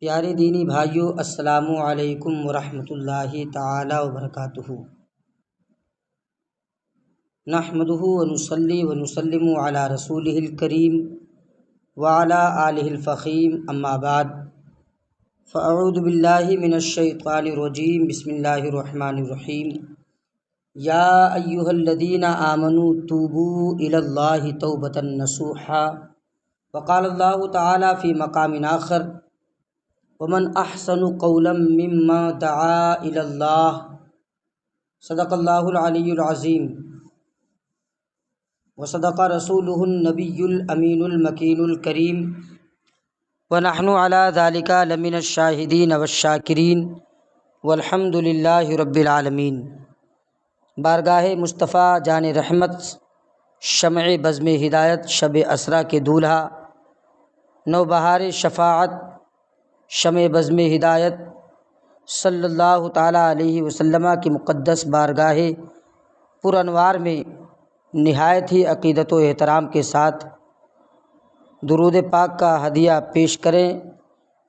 پیارے دینی بھائیوں، السلام علیکم ورحمۃ اللہ تعالی وبرکاتہ۔ نحمدہ ونصلی ونسلم علی رسولہ الکریم وعلی آلہ الفخیم، اما بعد فاعوذ باللہ من الشیطان الرجیم، بسم اللہ الرحمن الرحیم۔ یا ایہا الذین آمنوا توبوا الی اللہ توبۃ نصوحا، وقال اللہ تعالی فی مقام آخر ومن احسن قولا ممن دعا الی اللہ، صدق اللہ العلی العظیم وصدق رسولہ النبی الامین المکین الکریم، ونحن علی ذلک لمن الشاہدین والشاکرین، والحمد للہ رب العالمین۔ بارگاہ مصطفیٰ جان رحمت، شمع بزم ہدایت، شب اسریٰ کے دولہا، نوبہار شفاعت، شمع بزم ہدایت صلی اللہ تعالیٰ علیہ وسلم کی مقدس بارگاہ پر انوار میں نہایت ہی عقیدت و احترام کے ساتھ درود پاک کا ہدیہ پیش کریں۔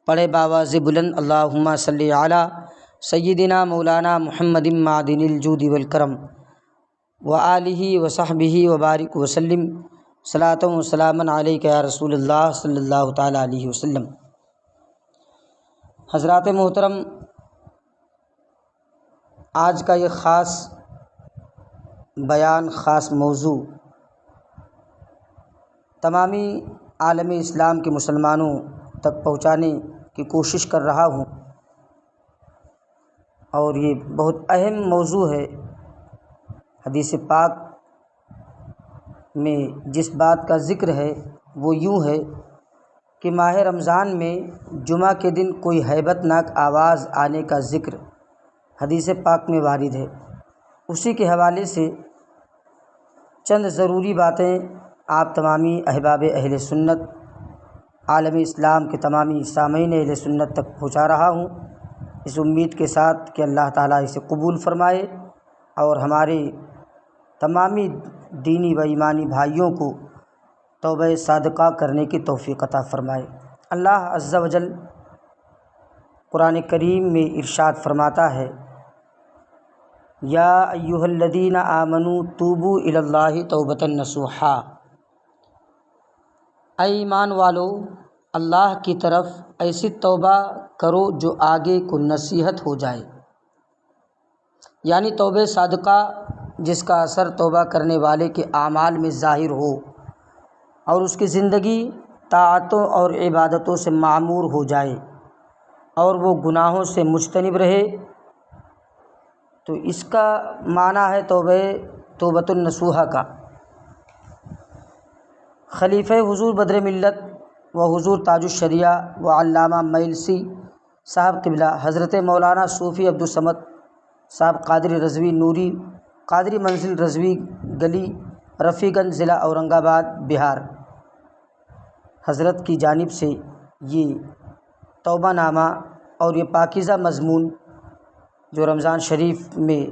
پڑھے باواز بلند اللہم صلی علی سیدنا مولانا محمد معدن الجود والکرم وآلہ وصحبہ وبارک وسلم، صلاۃ و سلاما علیک یا رسول اللہ صلی اللہ تعالیٰ علیہ وسلم۔ حضرات محترم، آج کا یہ خاص بیان، خاص موضوع تمامی عالم اسلام کے مسلمانوں تک پہنچانے کی کوشش کر رہا ہوں، اور یہ بہت اہم موضوع ہے۔ حدیث پاک میں جس بات کا ذکر ہے وہ یوں ہے کہ ماہ رمضان میں جمعہ کے دن کوئی ہیبت ناک آواز آنے کا ذکر حدیث پاک میں وارد ہے۔ اسی کے حوالے سے چند ضروری باتیں آپ تمامی احباب اہل سنت، عالم اسلام کے تمامی سامعین اہل سنت تک پہنچا رہا ہوں، اس امید کے ساتھ کہ اللہ تعالیٰ اسے قبول فرمائے اور ہمارے تمامی دینی و ایمانی بھائیوں کو توبہ صادقہ کرنے کی توفیق عطا فرمائے۔ اللہ عز و جل قرآن کریم میں ارشاد فرماتا ہے، یا ایہا الذین آمنوا توبوا الی اللہ توبۃ نصوحا، اے ایمان والو، اللہ کی طرف ایسی توبہ کرو جو آگے کو نصیحت ہو جائے، یعنی توبہ صادقہ جس کا اثر توبہ کرنے والے کے اعمال میں ظاہر ہو اور اس کی زندگی طاعتوں اور عبادتوں سے معمور ہو جائے اور وہ گناہوں سے مجتنب رہے، تو اس کا معنی ہے توبۃ النصوحہ کا۔ خلیفہ حضور بدر ملت و حضور تاج الشریعہ و علامہ میلسی صاحب قبلہ حضرت مولانا صوفی عبدالصمد صاحب قادری رضوی نوری، قادری منزل رضوی گلی، رفیع گنج، ضلع اورنگ آباد، بہار، حضرت کی جانب سے یہ توبہ نامہ اور یہ پاکیزہ مضمون جو رمضان شریف میں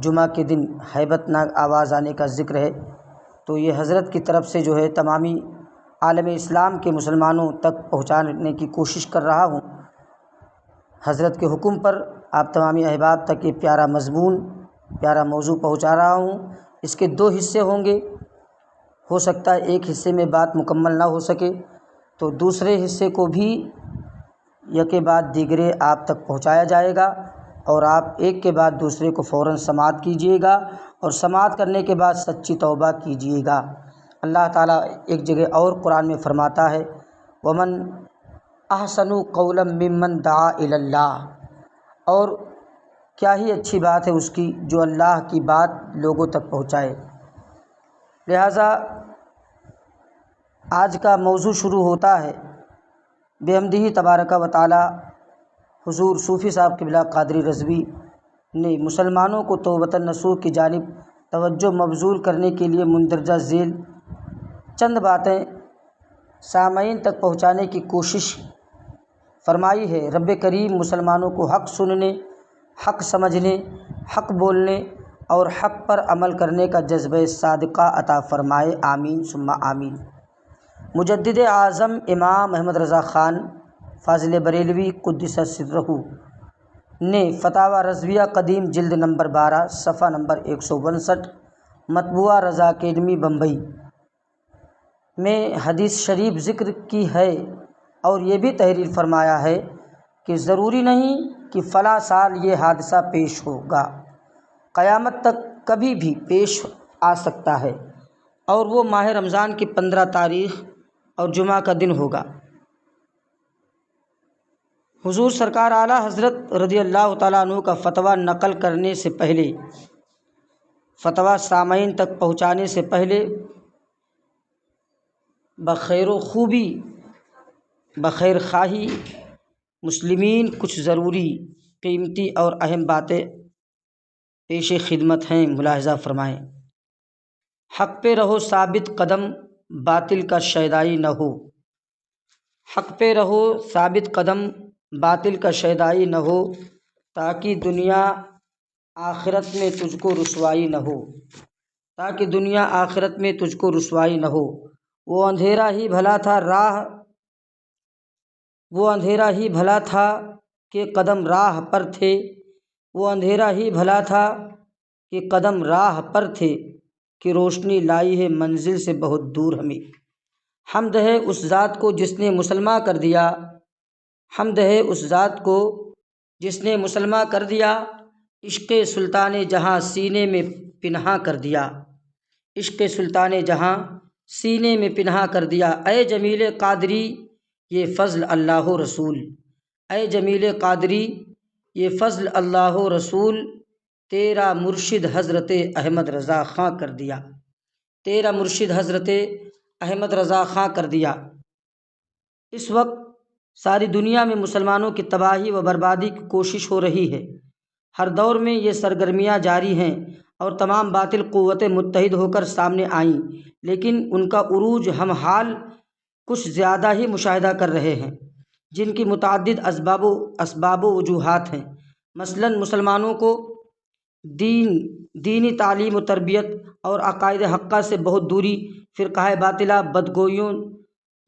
جمعہ کے دن ہیبت ناک آواز آنے کا ذکر ہے، تو یہ حضرت کی طرف سے جو ہے تمامی عالم اسلام کے مسلمانوں تک پہنچانے کی کوشش کر رہا ہوں۔ حضرت کے حکم پر آپ تمامی احباب تک یہ پیارا مضمون، پیارا موضوع پہنچا رہا ہوں۔ اس کے دو حصے ہوں گے، ہو سکتا ہے ایک حصے میں بات مکمل نہ ہو سکے تو دوسرے حصے کو بھی یکے بعد دیگرے آپ تک پہنچایا جائے گا، اور آپ ایک کے بعد دوسرے کو فوراً سماعت کیجیے گا، اور سماعت کرنے کے بعد سچی توبہ کیجیے گا۔ اللہ تعالیٰ ایک جگہ اور قرآن میں فرماتا ہے، ومن احسن قولا ممن دعا الی اللہ، اور کیا ہی اچھی بات ہے اس کی جو اللہ کی بات لوگوں تک پہنچائے۔ لہٰذا آج کا موضوع شروع ہوتا ہے بحمدہ تبارک و تعالی۔ حضور صوفی صاحب قبلہ قادری رضوی نے مسلمانوں کو توبۃ نصوح کی جانب توجہ مبذول کرنے کے لیے مندرجہ ذیل چند باتیں سامعین تک پہنچانے کی کوشش فرمائی ہے۔ رب کریم مسلمانوں کو حق سننے، حق سمجھنے، حق بولنے اور حق پر عمل کرنے کا جذبہ صادقہ عطا فرمائے، آمین ثم آمین۔ مجدد اعظم امام احمد رضا خان فاضل بریلوی قدس سرہ نے فتاوی رضویہ قدیم جلد نمبر 12 صفحہ نمبر 159 مطبوعہ رضا اکیڈمی بمبئی میں حدیث شریف ذکر کی ہے اور یہ بھی تحریر فرمایا ہے کہ ضروری نہیں کہ فلاں سال یہ حادثہ پیش ہوگا، قیامت تک کبھی بھی پیش آ سکتا ہے اور وہ ماہ رمضان کی 15 تاریخ اور جمعہ کا دن ہوگا۔ حضور سرکار اعلیٰ حضرت رضی اللہ تعالیٰ عنہ کا فتویٰ نقل کرنے سے پہلے، فتویٰ سامعین تک پہنچانے سے پہلے بخیر و خوبی بخیر خواہی مسلمین کچھ ضروری، قیمتی اور اہم باتیں پیش خدمت ہیں، ملاحظہ فرمائیں۔ حق پہ رہو ثابت قدم، باطل کا شیدائی نہ ہو۔ حق پہ رہو ثابت قدم، باطل کا شیدائی نہ ہو، تاکہ دنیا آخرت میں تجھ کو رسوائی نہ ہو، تاکہ دنیا آخرت میں تجھ کو رسوائی نہ ہو۔ وہ اندھیرا ہی بھلا تھا کہ قدم راہ پر تھے، وہ اندھیرا ہی بھلا تھا کہ قدم راہ پر تھے، کہ روشنی لائی ہے منزل سے بہت دور ہمیں۔ حمد ہے اس ذات کو جس نے مسلماں کر دیا، حمد ہے اس ذات کو جس نے مسلماں کر دیا، عشق سلطان جہاں سینے میں پنہاں کر دیا، عشق سلطان جہاں سینے میں پنہاں کر دیا۔ اے جمیل قادری یہ فضل اللہ رسول، اے جمیل قادری یہ فضل اللہ رسول، تیرا مرشد حضرت احمد رضا خاں کر دیا، تیرا مرشد حضرت احمد رضا خاں کر دیا۔ اس وقت ساری دنیا میں مسلمانوں کی تباہی و بربادی کی کوشش ہو رہی ہے۔ ہر دور میں یہ سرگرمیاں جاری ہیں اور تمام باطل قوتیں متحد ہو کر سامنے آئیں، لیکن ان کا عروج ہم حال کچھ زیادہ ہی مشاہدہ کر رہے ہیں، جن کی متعدد اسباب و وجوہات ہیں۔ مثلاً مسلمانوں کو دینی تعلیم و تربیت اور عقائد حقہ سے بہت دوری، فرقہ باطلہ، بدگوئیوں،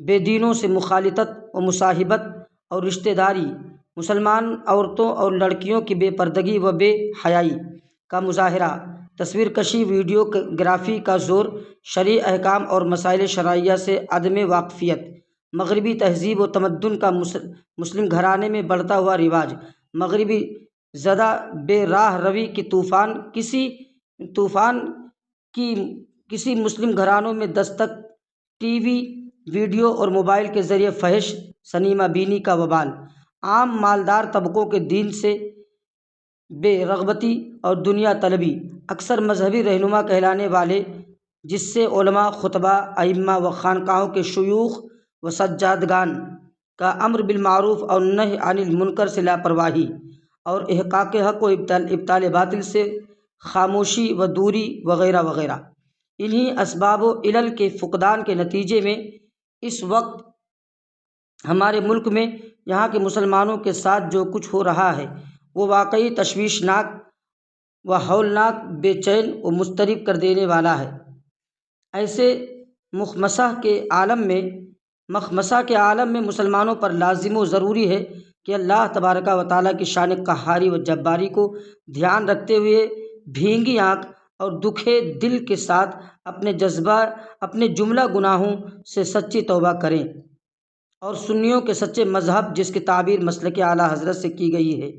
بے دینوں سے مخالطت و مصاحبت اور رشتہ داری، مسلمان عورتوں اور لڑکیوں کی بے پردگی و بے حیائی کا مظاہرہ، تصویر کشی، ویڈیو گرافی کا زور، شرعی احکام اور مسائل شرعیہ سے عدم واقفیت، مغربی تہذیب و تمدن کا مسلم گھرانے میں بڑھتا ہوا رواج، مغربی زدہ بے راہ روی کی طوفان کی کسی مسلم گھرانوں میں دستک، ٹی وی، ویڈیو اور موبائل کے ذریعے فحش سنیما بینی کا وبال، عام مالدار طبقوں کے دین سے بے رغبتی اور دنیا طلبی، اکثر مذہبی رہنما کہلانے والے، جس سے علماء، خطباء، ائمہ و خانقاہوں کے شیوخ و سجادگان کا امر بالمعروف اور نہی عن المنکر سے لاپرواہی اور احقاق حق و ابطال باطل سے خاموشی و دوری وغیرہ وغیرہ، انہی اسباب و علل کے فقدان کے نتیجے میں اس وقت ہمارے ملک میں یہاں کے مسلمانوں کے ساتھ جو کچھ ہو رہا ہے وہ واقعی تشویشناک و ہولناک، بے چین و مضطرب کر دینے والا ہے۔ ایسے مخمصہ کے عالم میں مسلمانوں پر لازم و ضروری ہے کہ اللہ تبارک و تعالیٰ کی شان قہاری و جباری کو دھیان رکھتے ہوئے بھینگی آنکھ اور دکھے دل کے ساتھ اپنے جملہ گناہوں سے سچی توبہ کریں، اور سنیوں کے سچے مذہب جس کی تعبیر مسلک اعلیٰ حضرت سے کی گئی ہے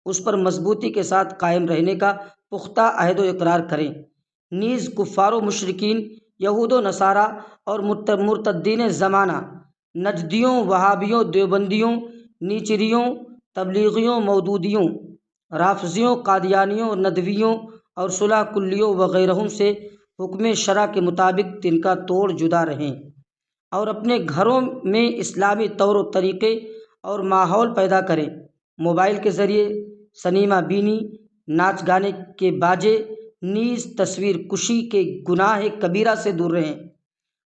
اس پر مضبوطی کے ساتھ قائم رہنے کا پختہ عہد و اقرار کریں۔ نیز کفار و مشرکین، یہود و نصارہ اور مرتدین زمانہ، نجدیوں، وہابیوں، دیوبندیوں، نیچریوں، تبلیغیوں، مودودیوں، رافضیوں، قادیانیوں، ندویوں اور صلح کلیوں وغیرہم سے حکم شرع کے مطابق تنکا توڑ جدا رہیں، اور اپنے گھروں میں اسلامی طور و طریقے اور ماحول پیدا کریں۔ موبائل کے ذریعے سنیما بینی، ناچ گانے کے باجے، نیز تصویر کشی کے گناہ کبیرہ سے دور رہیں۔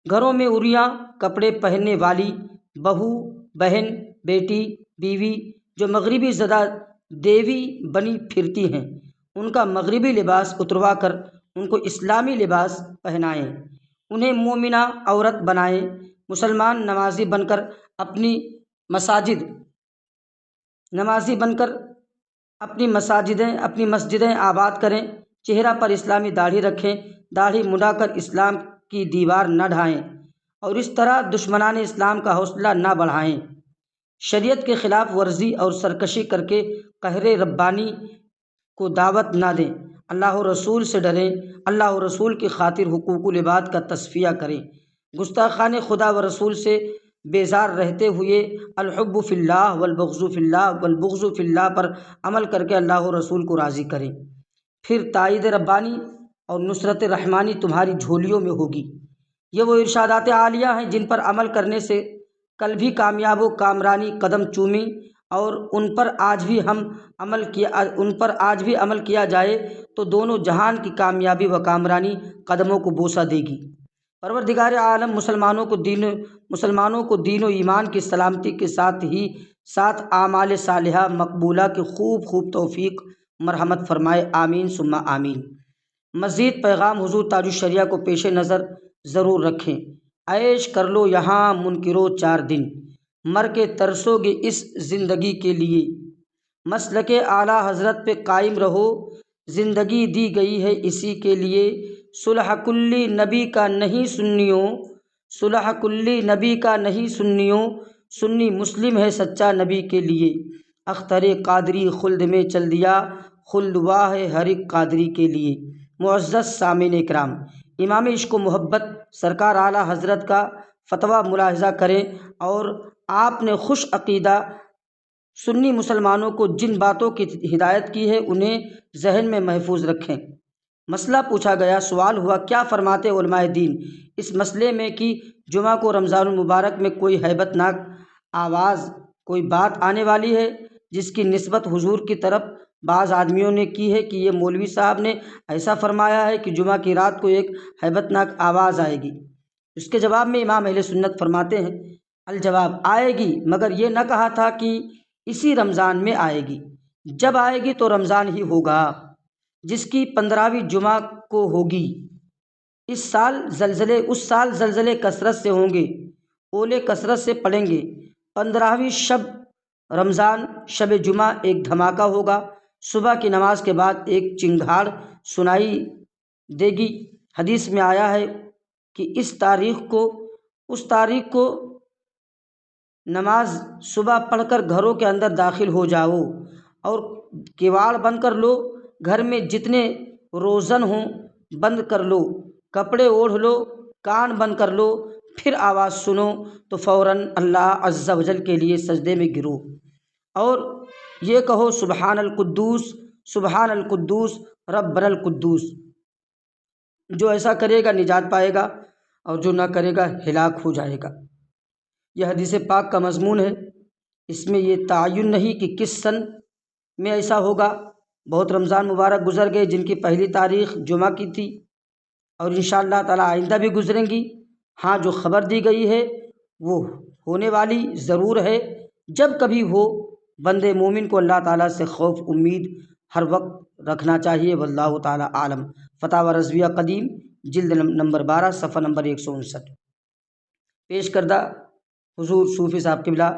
گھروں میں عریاں کپڑے پہننے والی بہو، بہن، بیٹی، بیوی جو مغربی زدہ دیوی بنی پھرتی ہیں، ان کا مغربی لباس اتروا کر ان کو اسلامی لباس پہنائیں، انہیں مومنہ عورت بنائیں۔ مسلمان نمازی بن کر اپنی مساجد نمازی بن کر اپنی مسجدیں آباد کریں، چہرہ پر اسلامی داڑھی رکھیں، داڑھی مڈا کر اسلام کی دیوار نہ ڈھائیں اور اس طرح دشمنان اسلام کا حوصلہ نہ بڑھائیں۔ شریعت کے خلاف ورزی اور سرکشی کر کے قہر ربانی کو دعوت نہ دیں۔ اللہ و رسول سے ڈریں، اللہ و رسول کی خاطر حقوق العباد کا تصفیہ کریں۔ گستاخان خدا و رسول سے بیزار رہتے ہوئے الحب فی اللہ والبغض فی اللہ پر عمل کر کے اللہ و رسول کو راضی کریں۔ پھر تائید ربانی اور نصرت رحمانی تمہاری جھولیوں میں ہوگی۔ یہ وہ ارشادات عالیہ ہیں جن پر عمل کرنے سے کل بھی کامیاب و کامرانی قدم چومی اور ان پر آج بھی عمل کیا جائے تو دونوں جہان کی کامیابی و کامرانی قدموں کو بوسہ دے گی۔ پروردگار عالم مسلمانوں کو دین و ایمان کی سلامتی کے ساتھ اعمال صالحہ مقبولہ کی خوب توفیق مرحمت فرمائے، آمین ثم آمین۔ مزید پیغام حضور تاج الشریعہ کو پیش نظر ضرور رکھیں۔ عیش کر لو یہاں منکرو 4 دن، مر کے ترسو گے اس زندگی کے لیے۔ مسلک اعلیٰ حضرت پہ قائم رہو، زندگی دی گئی ہے اسی کے لیے۔ صلح کلی نبی کا نہیں سنیوں، سنی مسلم ہے سچا نبی کے لیے۔ اختر قادری خلد میں چل دیا، خلد واہ ہے ہر ایک قادری کے لیے۔ معزز سامعین اکرام، امام عشق و محبت سرکار اعلیٰ حضرت کا فتویٰ ملاحظہ کریں اور آپ نے خوش عقیدہ سنی مسلمانوں کو جن باتوں کی ہدایت کی ہے انہیں ذہن میں محفوظ رکھیں۔ مسئلہ پوچھا گیا، سوال ہوا، کیا فرماتے علماء دین اس مسئلے میں کہ جمعہ کو رمضان المبارک میں کوئی ہیبت ناک آواز، کوئی بات آنے والی ہے جس کی نسبت حضور کی طرف بعض آدمیوں نے کی ہے کہ یہ مولوی صاحب نے ایسا فرمایا ہے کہ جمعہ کی رات کو ایک ہیبت ناک آواز آئے گی؟ اس کے جواب میں امام اہل سنت فرماتے ہیں، الجواب آئے گی، مگر یہ نہ کہا تھا کہ اسی رمضان میں آئے گی۔ جب آئے گی تو رمضان ہی ہوگا جس کی 15ویں جمعہ کو ہوگی۔ اس سال زلزلے کثرت سے ہوں گے، اولے کثرت سے پڑیں گے۔ 15ویں شب رمضان شب جمعہ ایک دھماکہ ہوگا، صبح کی نماز کے بعد ایک چنگھاڑ سنائی دے گی۔ حدیث میں آیا ہے کہ اس تاریخ کو نماز صبح پڑھ کر گھروں کے اندر داخل ہو جاؤ اور کیواڑ بند کر لو، گھر میں جتنے روزن ہوں بند کر لو، کپڑے اوڑھ لو، کان بند کر لو، پھر آواز سنو تو فوراً اللہ عز و جل کے لیے سجدے میں گرو اور یہ کہو سبحان القدوس ربنا القدوس۔ جو ایسا کرے گا نجات پائے گا اور جو نہ کرے گا ہلاک ہو جائے گا۔ یہ حدیث پاک کا مضمون ہے، اس میں یہ تعین نہیں کہ کس سن میں ایسا ہوگا۔ بہت رمضان مبارک گزر گئے جن کی پہلی تاریخ جمعہ کی تھی اور انشاءاللہ تعالی آئندہ بھی گزریں گی۔ ہاں، جو خبر دی گئی ہے وہ ہونے والی ضرور ہے۔ جب کبھی ہو بندے مومن کو اللہ تعالیٰ سے خوف امید ہر وقت رکھنا چاہیے۔ واللہ تعالی عالم۔ فتاوی رضویہ قدیم جلد نمبر 12 صفحہ نمبر 159۔ پیش کردہ حضور صوفی صاحب قبلہ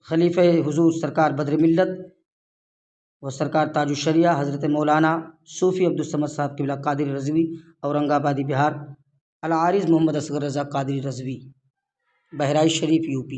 خلیفہ حضور سرکار بدر ملت و سرکار تاج الشریعہ حضرت مولانا صوفی عبدالصمد صاحب قبلہ قادری رضوی، اورنگ آبادی بہار۔ العارض محمد اصغر رضا قادری رضوی، بہرائچ شریف، یو پی۔